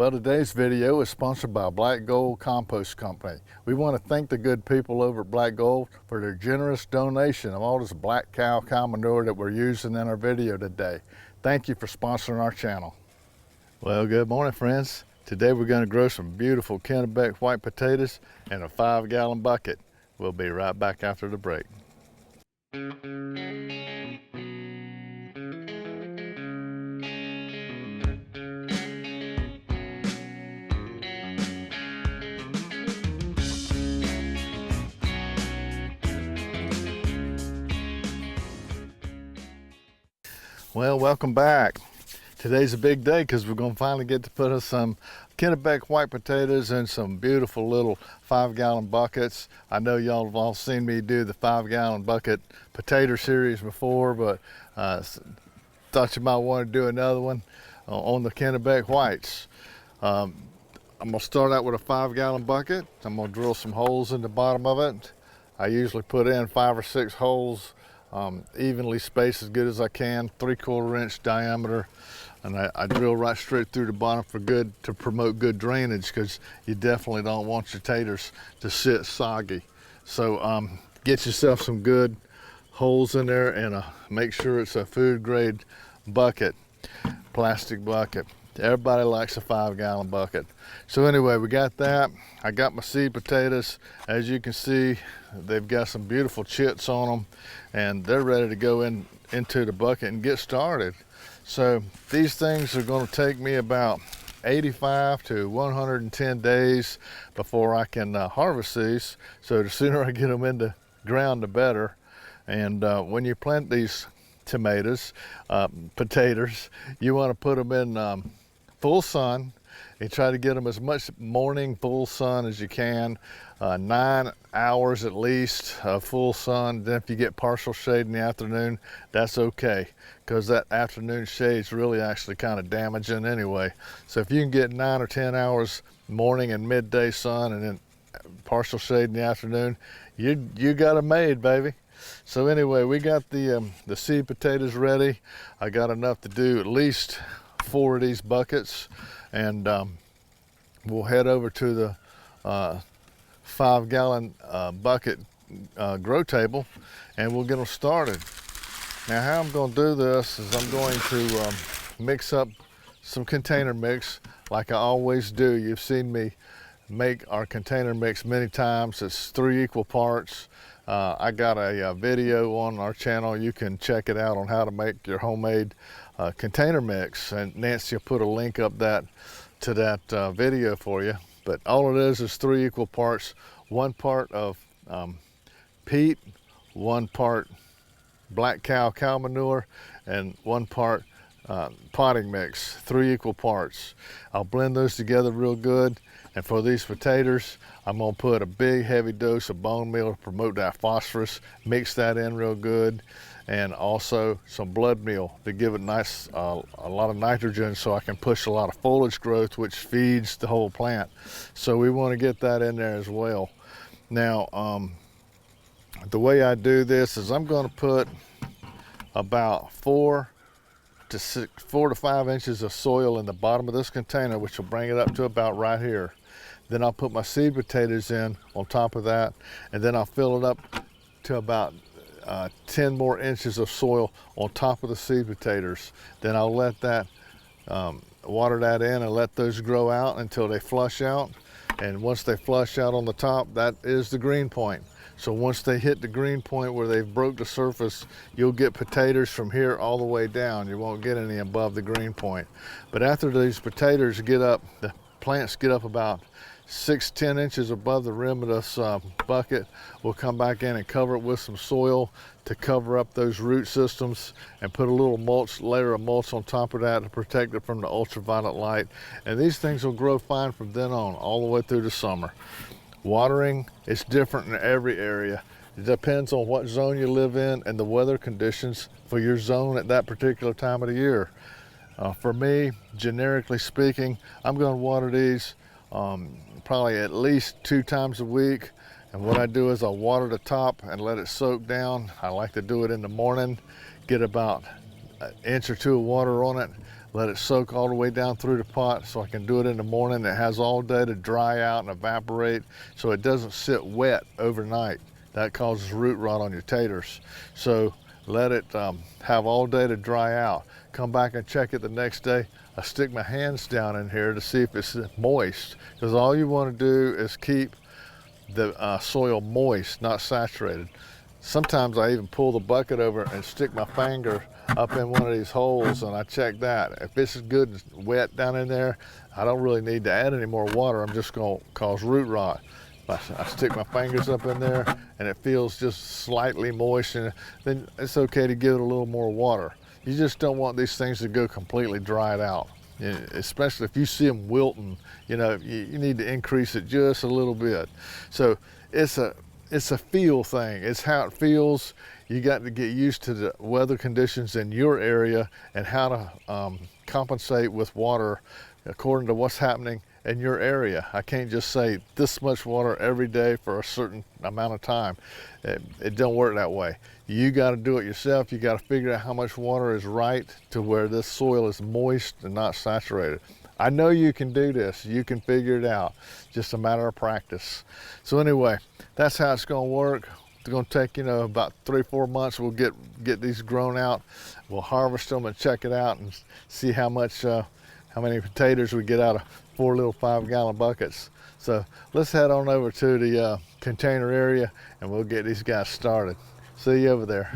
Well, today's video is sponsored by Black Gold Compost Company. We want to thank the good people over at Black Gold for their generous donation of all this black cow manure that we're using in our video today. Thank you for sponsoring our channel. Well, good morning, friends. Today we're going to grow some beautiful Kennebec white potatoes in a 5-gallon bucket. We'll be right back after the break. Well, welcome back. Today's a big day because we're going to finally get to put some Kennebec white potatoes in some beautiful little 5-gallon buckets. I know y'all have all seen me do the 5-gallon bucket potato series before, but thought you might want to do another one on the Kennebec whites. I'm going to start out with a 5-gallon bucket. I'm going to drill some holes in the bottom of it. I usually put in 5 or 6 holes, evenly spaced as good as I can, 3/4 inch diameter, and I drill right straight through the bottom to promote good drainage, because you definitely don't want your taters to sit soggy. So get yourself some good holes in there, and make sure it's a food grade bucket, plastic bucket. Everybody likes a 5-gallon bucket. So anyway, we got that. I got my seed potatoes. As you can see, they've got some beautiful chits on them, and they're ready to go into the bucket and get started. So these things are going to take me about 85 to 110 days before I can harvest these. So the sooner I get them in the ground, the better. And when you plant these potatoes, you want to put them in full sun. You try to get them as much morning full sun as you can, 9 hours at least of full sun. Then if you get partial shade in the afternoon, that's okay, because that afternoon shade's really actually kind of damaging anyway. So if you can get 9 or 10 hours morning and midday sun and then partial shade in the afternoon, you got it made, baby. So anyway, we got the seed potatoes ready. I got enough to do at least 4 of these buckets, and we'll head over to the 5-gallon bucket grow table, and we'll get them started. Now, how I'm going to do this is I'm going to mix up some container mix like I always do. You've seen me make our container mix many times. It's 3 equal parts. I got a video on our channel. You can check it out on how to make your homemade container mix, and Nancy will put a link up to that video for you. But all it is 3 equal parts: 1 part of peat, 1 part black cow manure, and 1 part potting mix. 3 equal parts. I'll blend those together real good. And for these potatoes, I'm going to put a big heavy dose of bone meal to promote that phosphorus, mix that in real good, and also some blood meal to give it nice, a lot of nitrogen, so I can push a lot of foliage growth, which feeds the whole plant. So we want to get that in there as well. Now, the way I do this is I'm going to put about 4 to 5 inches of soil in the bottom of this container, which will bring it up to about right here. Then I'll put my seed potatoes in on top of that, and then I'll fill it up to about 10 more inches of soil on top of the seed potatoes. Then I'll let that, water that in and let those grow out until they flush out. And once they flush out on the top, that is the green point. So once they hit the green point where they've broke the surface, you'll get potatoes from here all the way down. You won't get any above the green point. But after these potatoes get up, the plants get up about 6-10 inches above the rim of this bucket, we'll come back in and cover it with some soil to cover up those root systems, and put a little layer of mulch on top of that to protect it from the ultraviolet light. And these things will grow fine from then on, all the way through the summer. Watering is different in every area. It depends on what zone you live in and the weather conditions for your zone at that particular time of the year. For me, generically speaking, I'm going to water these probably at least 2 times a week. And what I do is I'll water the top and let it soak down. I like to do it in the morning, get about 1 or 2 inches of water on it, let it soak all the way down through the pot so I can do it in the morning. It has all day to dry out and evaporate so it doesn't sit wet overnight. That causes root rot on your taters. So let it have all day to dry out. Come back and check it the next day. I stick my hands down in here to see if it's moist, because all you want to do is keep the soil moist, not saturated. Sometimes I even pull the bucket over and stick my finger up in one of these holes and I check that. If it's good and wet down in there, I don't really need to add any more water. I'm just going to cause root rot. I stick my fingers up in there and it feels just slightly moist, and then it's okay to give it a little more water. You just don't want these things to go completely dried out. Especially if you see them wilting, you know, you need to increase it just a little bit. So it's a feel thing. It's how it feels. You got to get used to the weather conditions in your area and how to compensate with water according to what's happening in your area. I can't just say this much water every day for a certain amount of time. It don't work that way. You got to do it yourself. You got to figure out how much water is right to where this soil is moist and not saturated. I know you can do this. You can figure it out. Just a matter of practice. So anyway, that's how it's going to work. It's going to take, you know, about 3-4 months. We'll get these grown out. We'll harvest them and check it out and see how many potatoes we get out of 4 little 5-gallon buckets. So let's head on over to the container area and we'll get these guys started. See you over there.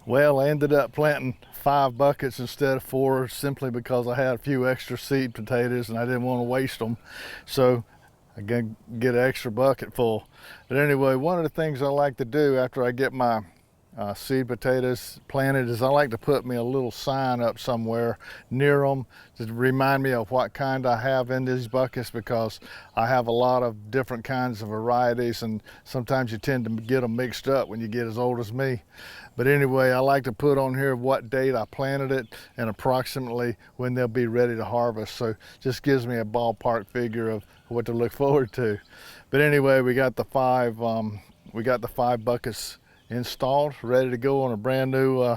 Well, I ended up planting 5 buckets instead of 4 simply because I had a few extra seed potatoes and I didn't want to waste them. So I gotta get an extra bucket full. But anyway, one of the things I like to do after I get my seed potatoes planted is I like to put me a little sign up somewhere near them to remind me of what kind I have in these buckets, because I have a lot of different kinds of varieties and sometimes you tend to get them mixed up when you get as old as me. But anyway, I like to put on here what date I planted it and approximately when they'll be ready to harvest. So just gives me a ballpark figure of what to look forward to. But anyway, we got the five buckets installed, ready to go on a brand new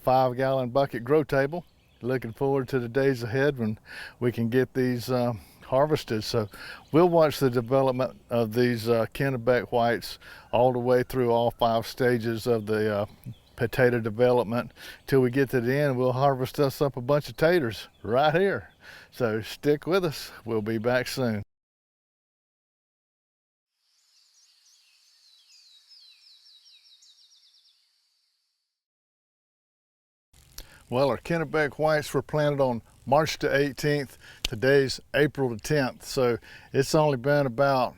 5-gallon bucket grow table. Looking forward to the days ahead when we can get these harvested. So we'll watch the development of these Kennebec whites all the way through all 5 stages of the potato development till we get to the end. We'll harvest us up a bunch of taters right here. So stick with us. We'll be back soon. Well, our Kennebec whites were planted on March the 18th. Today's April the 10th. So it's only been about,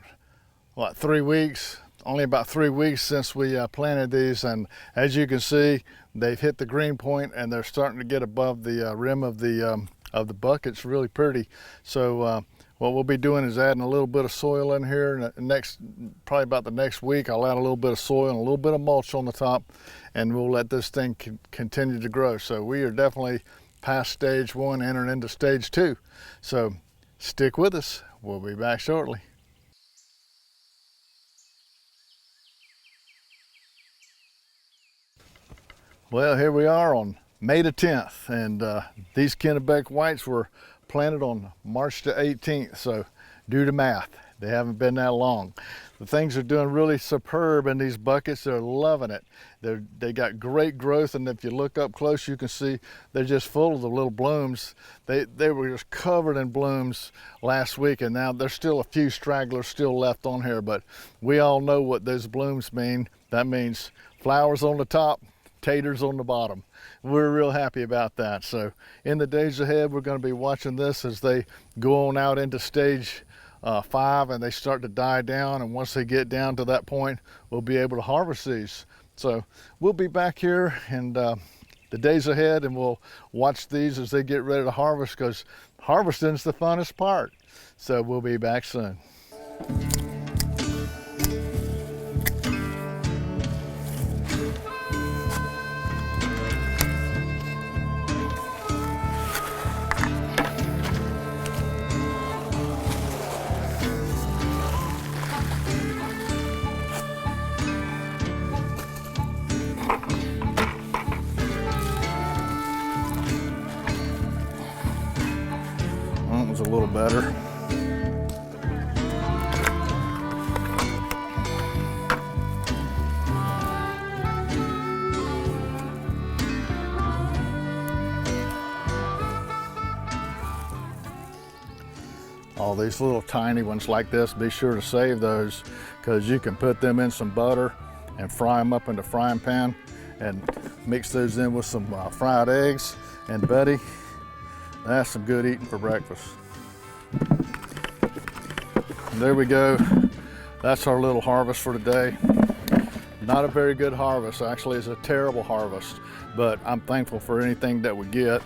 what, 3 weeks? Only about 3 weeks since we planted these. And as you can see, they've hit the green point and they're starting to get above the rim of the bucket. It's really pretty. So what we'll be doing is adding a little bit of soil in here. Probably about the next week, I'll add a little bit of soil and a little bit of mulch on the top, and we'll let this thing continue to grow. So we are definitely past stage 1, entering into stage 2. So stick with us. We'll be back shortly. Well, here we are on May the 10th, and these Kennebec whites were planted on March the 18th, so do the math. They haven't been that long. The things are doing really superb in these buckets. They're loving it. They got great growth, and if you look up close, you can see they're just full of the little blooms. They were just covered in blooms last week, and now there's still a few stragglers still left on here, but we all know what those blooms mean. That means flowers on the top, taters on the bottom. We're real happy about that. So in the days ahead, we're going to be watching this as they go on out into stage 5 and they start to die down, and once they get down to that point, we'll be able to harvest these. So we'll be back here in the days ahead, and we'll watch these as they get ready to harvest, because harvesting is the funnest part. So we'll be back soon. A little better. All these little tiny ones like this, be sure to save those, because you can put them in some butter and fry them up in the frying pan and mix those in with some fried eggs, and buddy, that's some good eating for breakfast. There we go. That's our little harvest for today. Not a very good harvest. Actually, it's a terrible harvest, but I'm thankful for anything that we get.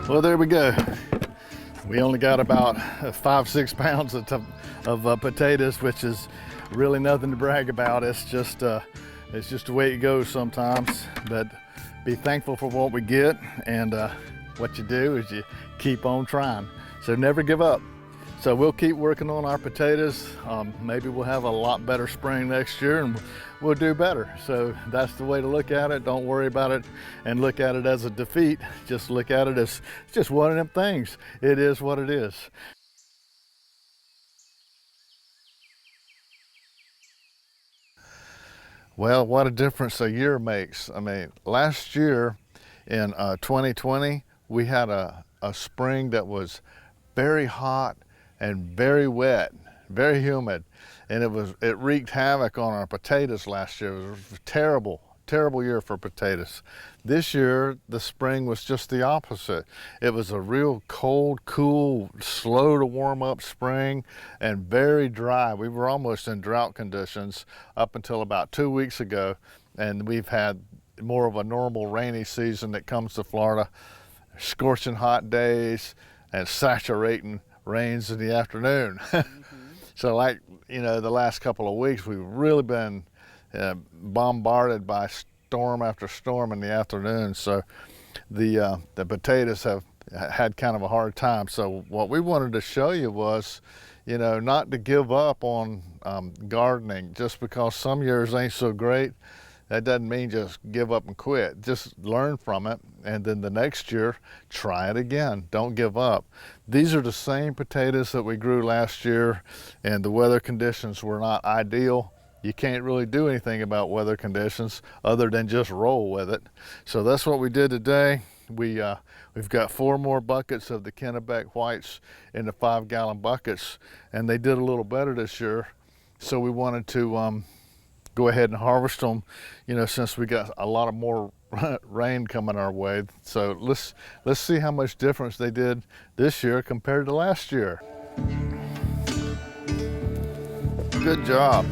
Well, there we go. We only got about 5-6 pounds of potatoes, which is really nothing to brag about. It's just the way it goes sometimes. But be thankful for what we get, and what you do is you keep on trying. So never give up. So we'll keep working on our potatoes. Maybe we'll have a lot better spring next year and we'll do better. So that's the way to look at it. Don't worry about it and look at it as a defeat. Just look at it as just one of them things. It is what it is. Well, what a difference a year makes. I mean, last year in 2020, we had a spring that was very hot and very wet, very humid, and it wreaked havoc on our potatoes last year. It was terrible terrible year for potatoes. This year, the spring was just the opposite. It was a real cold, cool, slow to warm up spring and very dry. We were almost in drought conditions up until about 2 weeks ago, and we've had more of a normal rainy season that comes to Florida. Scorching hot days and saturating rains in the afternoon. So like, the last couple of weeks, we've really been bombarded by storm after storm in the afternoon. So the potatoes have had kind of a hard time. So what we wanted to show you was, not to give up on gardening just because some years ain't so great. That doesn't mean just give up and quit. Just learn from it, and then the next year, try it again. Don't give up. These are the same potatoes that we grew last year, and the weather conditions were not ideal. You can't really do anything about weather conditions other than just roll with it. So that's what we did today. We've got 4 more buckets of the Kennebec Whites in the 5-gallon buckets, and they did a little better this year. So we wanted to go ahead and harvest them, since we got a lot of more rain coming our way. So let's see how much difference they did this year compared to last year. Good job.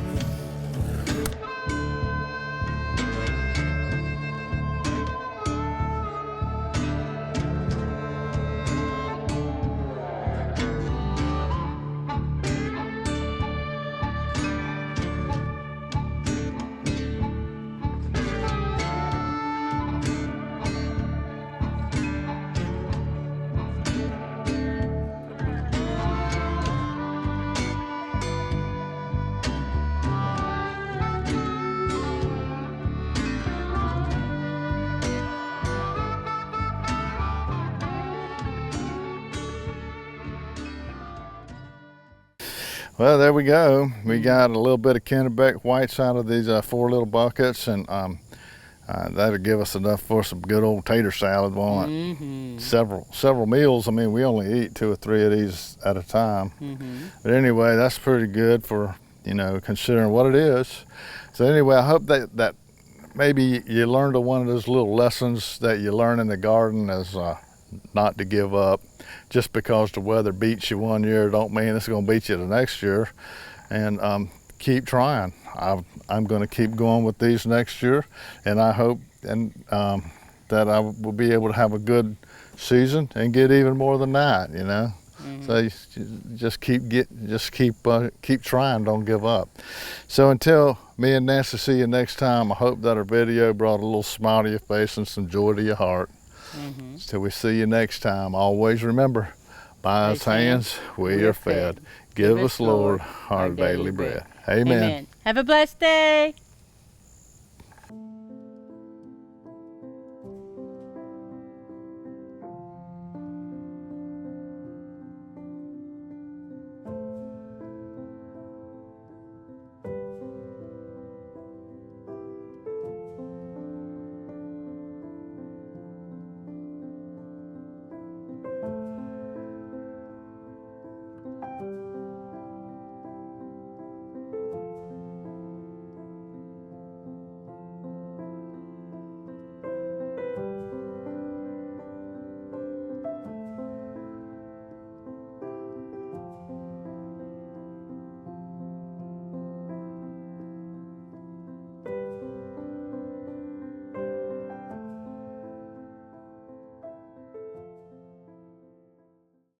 Well, there we go. We got a little bit of Kennebec Whites out of these 4 little buckets, and that'll give us enough for some good old tater salad, won't it? Several meals. I mean, we only eat 2 or 3 of these at a time. But anyway, that's pretty good for, considering what it is. So anyway, I hope that maybe you learned one of those little lessons that you learn in the garden is not to give up. Just because the weather beats you one year don't mean it's going to beat you the next year. And keep trying. I'm going to keep going with these next year, and I hope that I will be able to have a good season and get even more than that. So you just keep trying. Don't give up. So until me and Nancy see you next time, I hope that our video brought a little smile to your face and some joy to your heart. Till we see you next time, always remember, by His hands we are fed. Give us, Lord, our daily bread. Amen. Have a blessed day.